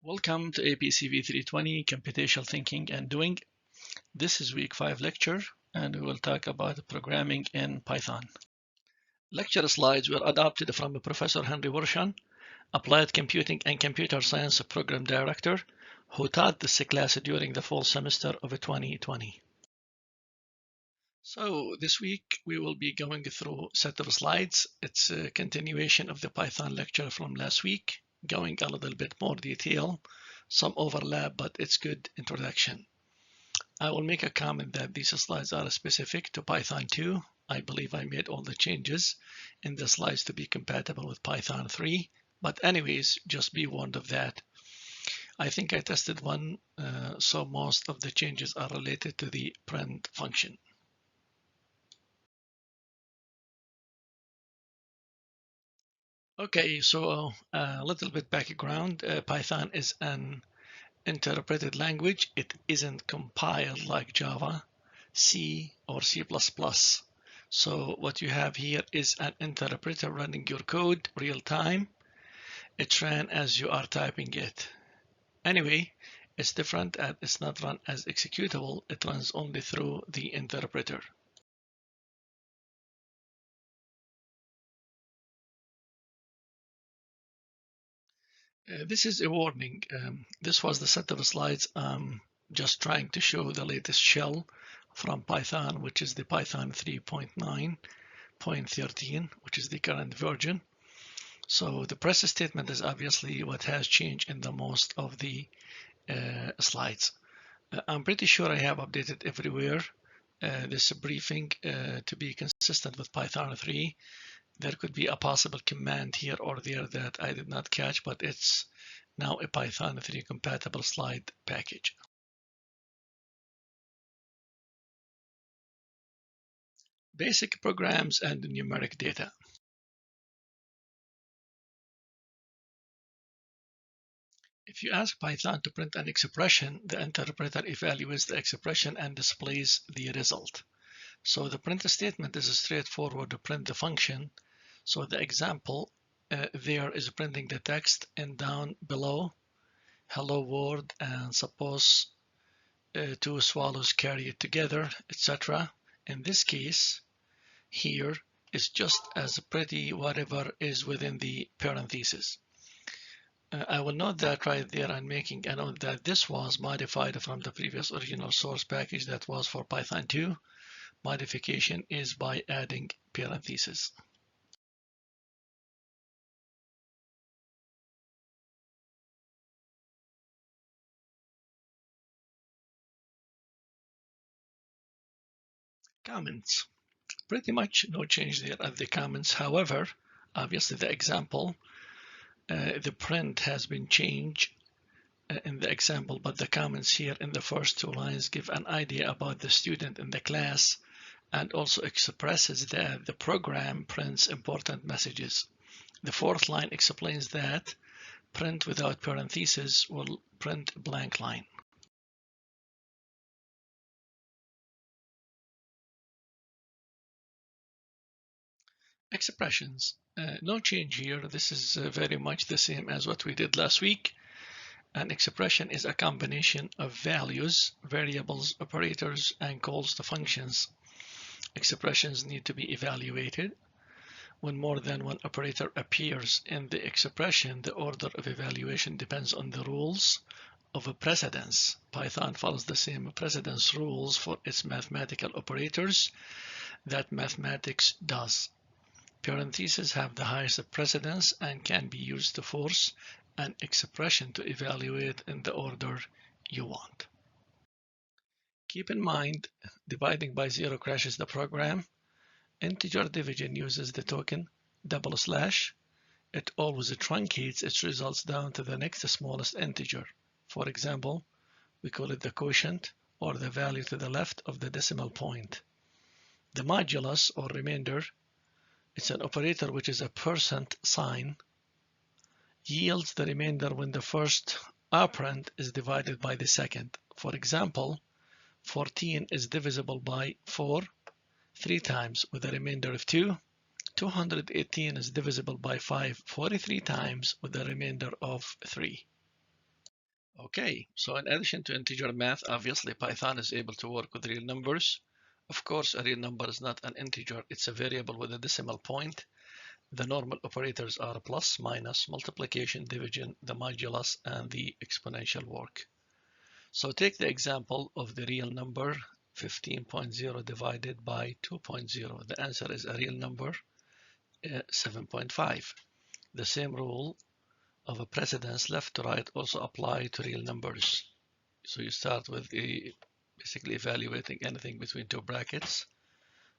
Welcome to APCV 320 Computational Thinking and Doing. This is week 5 lecture, and we will talk about programming in Python. Lecture slides were adopted from Professor Henry Worshan, Applied Computing and Computer Science Program Director, who taught this class during the fall semester of 2020. So this week we will be going through a set of slides. It's a continuation of the Python lecture from last week, going a little bit more detail, some overlap, but it's good introduction. I will make a comment that these slides are specific to Python 2. I believe I made all the changes in the slides to be compatible with Python 3. But anyways, just be warned of that. I think I tested one, so most of the changes are related to the print function. Okay, so a little bit background. Python is an interpreted language. It isn't compiled like Java, C, or C++. So what you have here is an interpreter running your code real time. It ran as you are typing it. Anyway, it's different and it's not run as executable. It runs only through the interpreter. This is a warning. This was the set of slides just trying to show the latest shell from Python, which is the Python 3.9.13, which is the current version. So the press statement is obviously what has changed in the most of the slides. I'm pretty sure I have updated everywhere this briefing to be consistent with Python 3. There could be a possible command here or there that I did not catch, but it's now a Python 3 compatible slide package. Basic programs and numeric data. If you ask Python to print an expression, the interpreter evaluates the expression and displays the result. So the print statement is straightforward to print the function. So the example there is printing the text, and down below, hello world, and suppose two swallows carry it together, etc. In this case, here is just as pretty whatever is within the parentheses. I will note that right there I'm making a note that this was modified from the previous original source package that was for Python 2. Modification is by adding parentheses. Comments. Pretty much no change there at the comments. However, obviously the example, the print has been changed in the example, but the comments here in the first two lines give an idea about the student in the class and also expresses that the program prints important messages. The fourth line explains that print without parentheses will print blank line. Expressions. No change here. This is very much the same as what we did last week. An expression is a combination of values, variables, operators, and calls to functions. Expressions need to be evaluated. When more than one operator appears in the expression, the order of evaluation depends on the rules of a precedence. Python follows the same precedence rules for its mathematical operators that mathematics does. Parentheses have the highest precedence and can be used to force an expression to evaluate in the order you want. Keep in mind, dividing by 0 crashes the program. Integer division uses the token /. It always truncates its results down to the next smallest integer. For example, we call it the quotient, or the value to the left of the decimal point. The modulus, or remainder, it's an operator which is a percent sign, yields the remainder when the first operand is divided by the second. For example, 14 is divisible by 4 3 times with a remainder of 2. 218 is divisible by 5 43 times with a remainder of 3. Okay, so in addition to integer math, obviously Python is able to work with real numbers. Of course, a real number is not an integer, it's a variable with a decimal point. The normal operators are plus, minus, multiplication, division, the modulus, and the exponential work. So take the example of the real number 15.0 divided by 2.0. The answer is a real number, 7.5. The same rule of a precedence left to right also apply to real numbers. So you start with basically evaluating anything between two brackets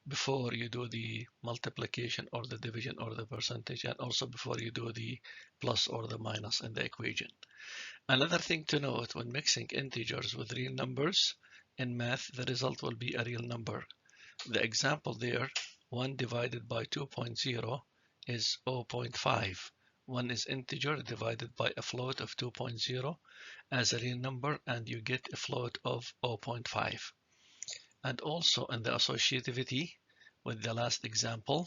before you do the multiplication or the division or the percentage, and also before you do the plus or the minus in the equation. Another thing to note when mixing integers with real numbers in math, the result will be a real number. The example there, 1 divided by 2.0 is 0.5. 1 is integer divided by a float of 2.0 as a real number, and you get a float of 0.5. And also in the associativity with the last example,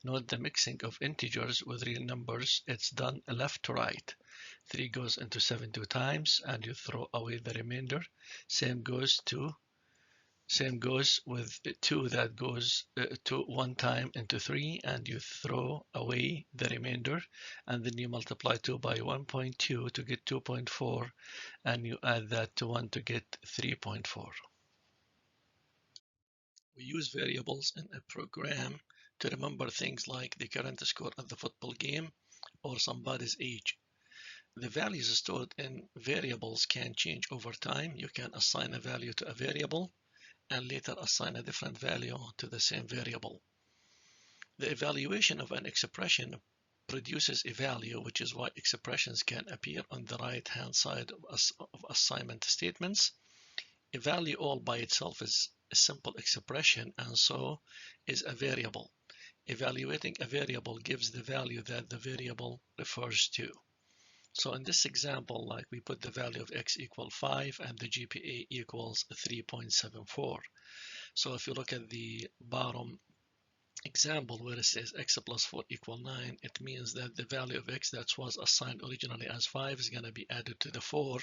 note the mixing of integers with real numbers. It's done left to right. 3 goes into 7 two times, and you throw away the remainder. Same goes with 2 that goes to 1 time into 3, and you throw away the remainder, and then you multiply 2 by 1.2 to get 2.4, and you add that to 1 to get 3.4. We use variables in a program to remember things like the current score at the football game or somebody's age. The values stored in variables can change over time. You can assign a value to a variable and later assign a different value to the same variable. The evaluation of an expression produces a value, which is why expressions can appear on the right-hand side of assignment statements. A value all by itself is a simple expression, and so is a variable. Evaluating a variable gives the value that the variable refers to. So in this example, like we put the value of x equal 5 and the GPA equals 3.74. So if you look at the bottom example where it says x plus 4 equal 9, it means that the value of x that was assigned originally as 5 is going to be added to the 4,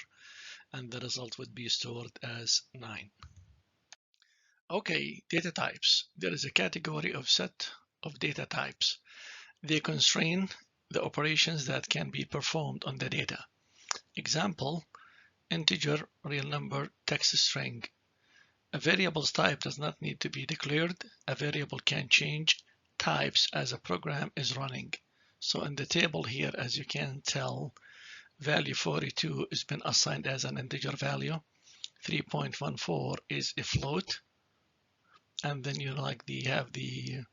and the result would be stored as 9. Okay, data types. There is a category of set of data types. They constrain the operations that can be performed on the data. Example, integer, real number, text string. A variable's type does not need to be declared. A variable can change types as a program is running. So in the table here, as you can tell, value 42 has been assigned as an integer value. 3.14 is a float. And then you have the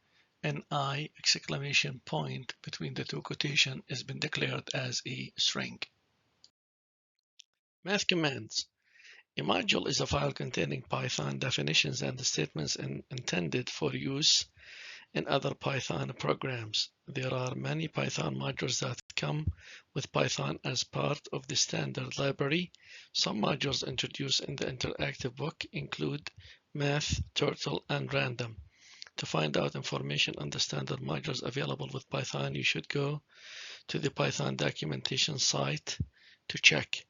NI exclamation point between the two quotation has been declared as a string. Math commands. A module is a file containing Python definitions and statements intended for use in other Python programs. There are many Python modules that come with Python as part of the standard library. Some modules introduced in the interactive book include Math, Turtle, and Random. To find out information on the standard modules available with Python, you should go to the Python documentation site to check.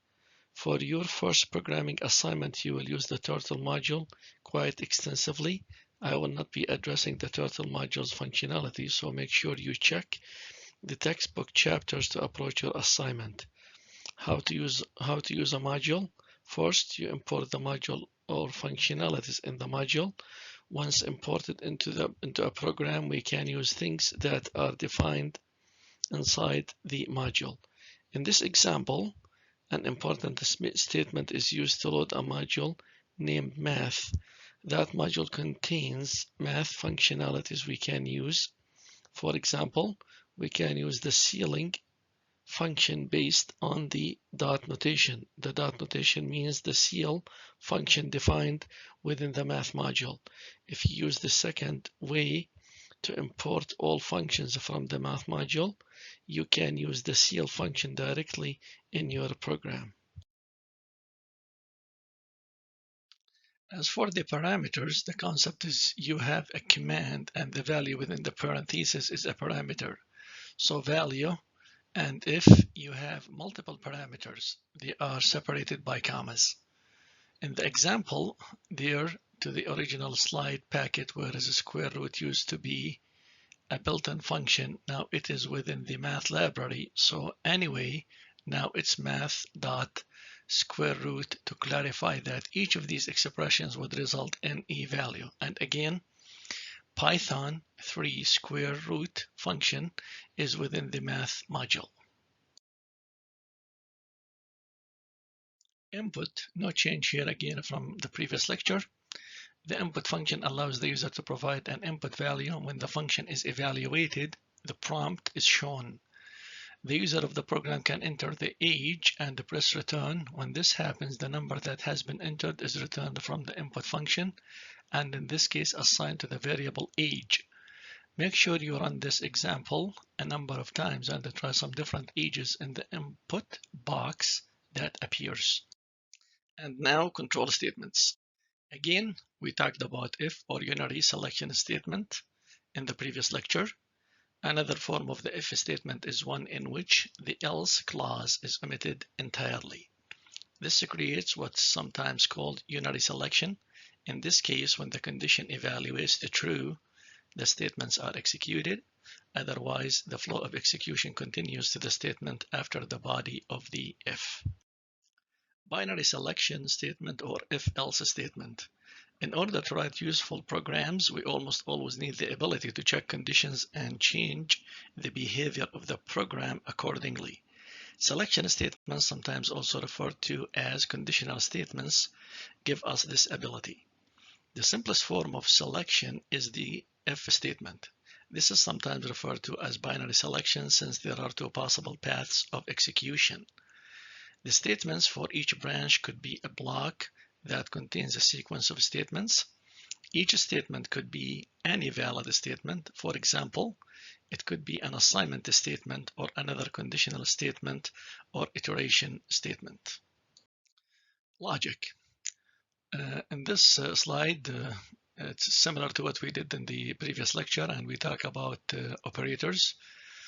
For your first programming assignment, you will use the Turtle module quite extensively. I will not be addressing the Turtle module's functionality, so make sure you check the textbook chapters to approach your assignment. How to use a module. First, you import the module or functionalities in the module. Once imported into a program, we can use things that are defined inside the module. In this example, an important statement is used to load a module named math. That module contains math functionalities we can use. For example, we can use the ceiling function based on the dot notation. The dot notation means the ceil function defined within the math module. If you use the second way to import all functions from the math module, you can use the ceil function directly in your program. As for the parameters, the concept is you have a command and the value within the parenthesis is a parameter. So value And if you have multiple parameters, they are separated by commas. In the example there to the original slide packet, whereas a square root used to be a built-in function, now it is within the math library. So anyway, now it's math dot square root to clarify that each of these expressions would result in a value. And again, Python 3 square root function is within the math module. Input, no change here again from the previous lecture. The input function allows the user to provide an input value. When the function is evaluated, the prompt is shown. The user of the program can enter the age and press return. When this happens, the number that has been entered is returned from the input function, and in this case assigned to the variable age. Make sure you run this example a number of times and try some different ages in the input box that appears. And now control statements. Again, we talked about if or unary selection statement in the previous lecture. Another form of the if statement is one in which the else clause is omitted entirely. This creates what's sometimes called unary selection. In this case, when the condition evaluates the true, the statements are executed. Otherwise, the flow of execution continues to the statement after the body of the if. Binary selection statement or if-else statement. In order to write useful programs, we almost always need the ability to check conditions and change the behavior of the program accordingly. Selection statements, sometimes also referred to as conditional statements, give us this ability. The simplest form of selection is the if statement. This is sometimes referred to as binary selection since there are two possible paths of execution. The statements for each branch could be a block that contains a sequence of statements. Each statement could be any valid statement. For example, it could be an assignment statement or another conditional statement or iteration statement. Logic. In this slide, it's similar to what we did in the previous lecture, and we talk about operators.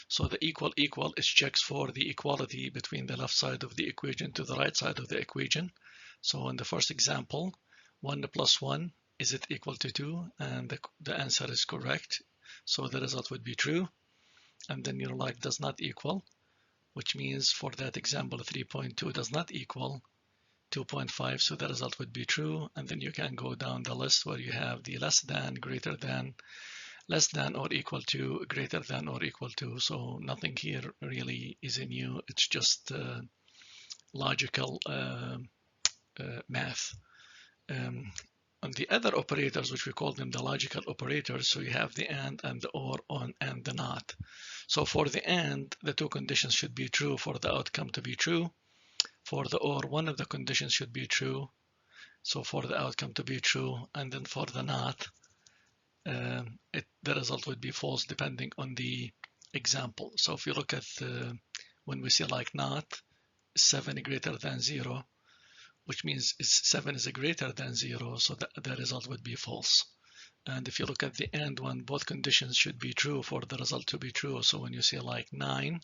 So the equal is checks for the equality between the left side of the equation to the right side of the equation. So in the first example, 1 plus 1, is it equal to 2? And the answer is correct. So the result would be true. And then your like does not equal, which means for that example, 3.2 does not equal 2.5. So the result would be true. And then you can go down the list where you have the less than, greater than, less than or equal to, greater than or equal to. So nothing here really is new. It's just logical math. On the other operators, which we call them the logical operators, so you have the and the or, on, and the not. So for the and, the two conditions should be true for the outcome to be true. For the or, one of the conditions should be true, so for the outcome to be true. And then for the not, the result would be false depending on the example. So if you look at when we say like not, 7 greater than 0, which means 7 is greater than 0, so the result would be false. And if you look at the end one, both conditions should be true for the result to be true. So when you say like 9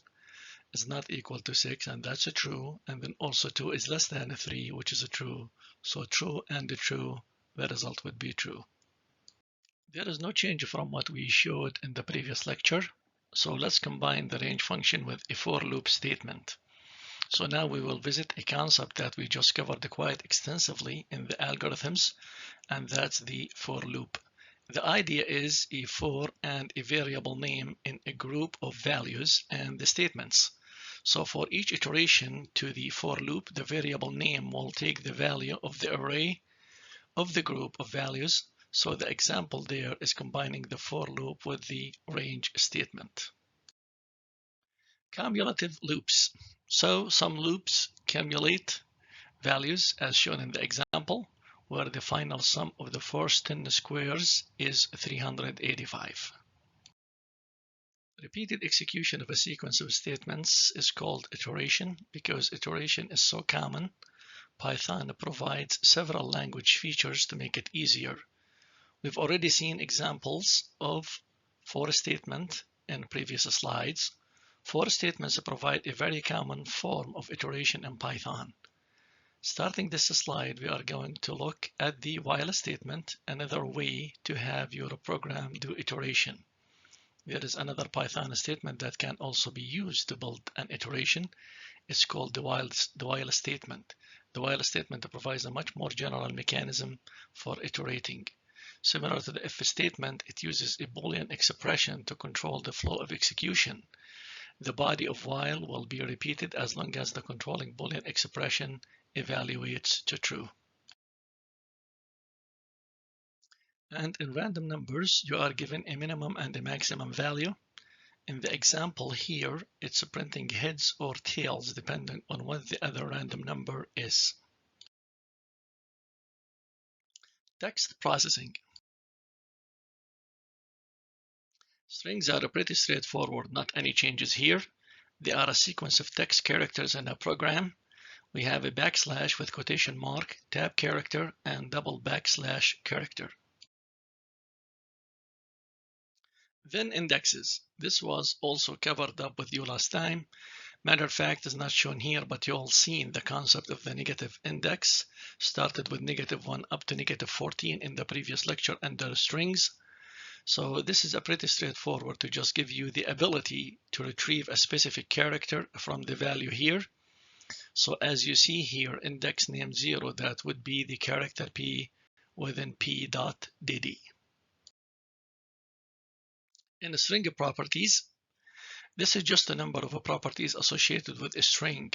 is not equal to 6, and that's a true, and then also 2 is less than 3, which is a true. So true and true, the result would be true. There is no change from what we showed in the previous lecture. So let's combine the range function with a for loop statement. So now we will visit a concept that we just covered quite extensively in the algorithms, and that's the for loop. The idea is a for and a variable name in a group of values and the statements. So for each iteration to the for loop, the variable name will take the value of the array of the group of values. So the example there is combining the for loop with the range statement. Cumulative loops. So some loops cumulate values as shown in the example, where the final sum of the first 10 squares is 385. Repeated execution of a sequence of statements is called iteration. Because iteration is so common, Python provides several language features to make it easier. We've already seen examples of for statement in previous slides. For statements provide a very common form of iteration in Python. Starting this slide, we are going to look at the while statement, another way to have your program do iteration. There is another Python statement that can also be used to build an iteration. It's called the while statement. The while statement provides a much more general mechanism for iterating. Similar to the if statement, it uses a Boolean expression to control the flow of execution. The body of while will be repeated as long as the controlling Boolean expression evaluates to true. And in random numbers, you are given a minimum and a maximum value. In the example here, it's printing heads or tails depending on what the other random number is. Text processing. Strings are pretty straightforward, not any changes here. They are a sequence of text characters in a program. We have a backslash with quotation mark, tab character, and double backslash character. Then indexes. This was also covered up with you last time. Matter of fact, is not shown here, but you all seen the concept of the negative index. Started with -1 up to -14 in the previous lecture under strings. So this is a pretty straightforward to just give you the ability to retrieve a specific character from the value here. So as you see here, index name 0, that would be the character P within P.dd. In the string properties, this is just a number of properties associated with a string.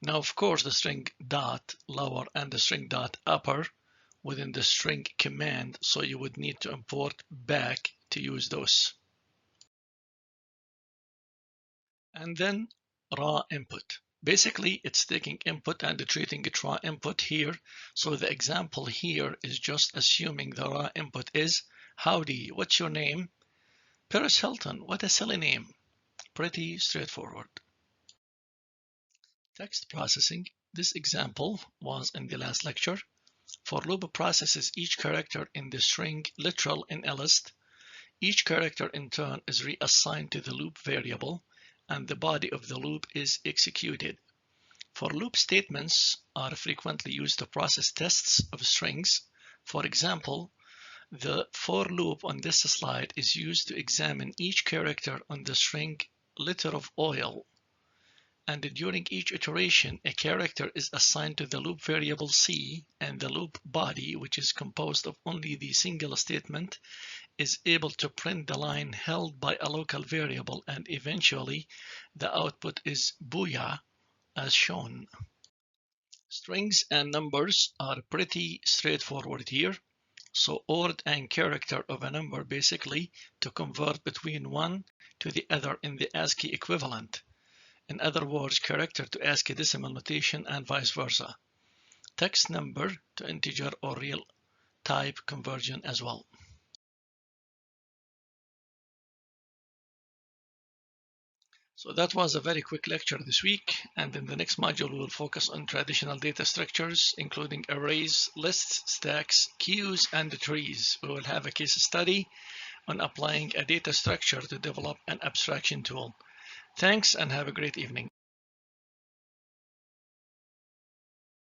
Now, of course, the string dot lower and the string dot upper within the string command, so you would need to import back to use those. And then raw input. Basically, it's taking input and treating it raw input here. So the example here is just assuming the raw input is, howdy, what's your name? Paris Hilton, what a silly name. Pretty straightforward. Text processing. This example was in the last lecture. For loop processes each character in the string literal in a list. Each character in turn is reassigned to the loop variable, and the body of the loop is executed. For loop statements are frequently used to process tests of strings. For example, the for loop on this slide is used to examine each character on the string liter of oil. And during each iteration, a character is assigned to the loop variable C, and the loop body, which is composed of only the single statement, is able to print the line held by a local variable, and eventually the output is booyah as shown. Strings and numbers are pretty straightforward here. So ord and character of a number basically to convert between one to the other in the ASCII equivalent. In other words, character to ASCII decimal notation and vice versa. Text number to integer or real type conversion as well. So that was a very quick lecture this week, and in the next module we will focus on traditional data structures, including arrays, lists, stacks, queues, and trees. We will have a case study on applying a data structure to develop an abstraction tool. Thanks and have a great evening.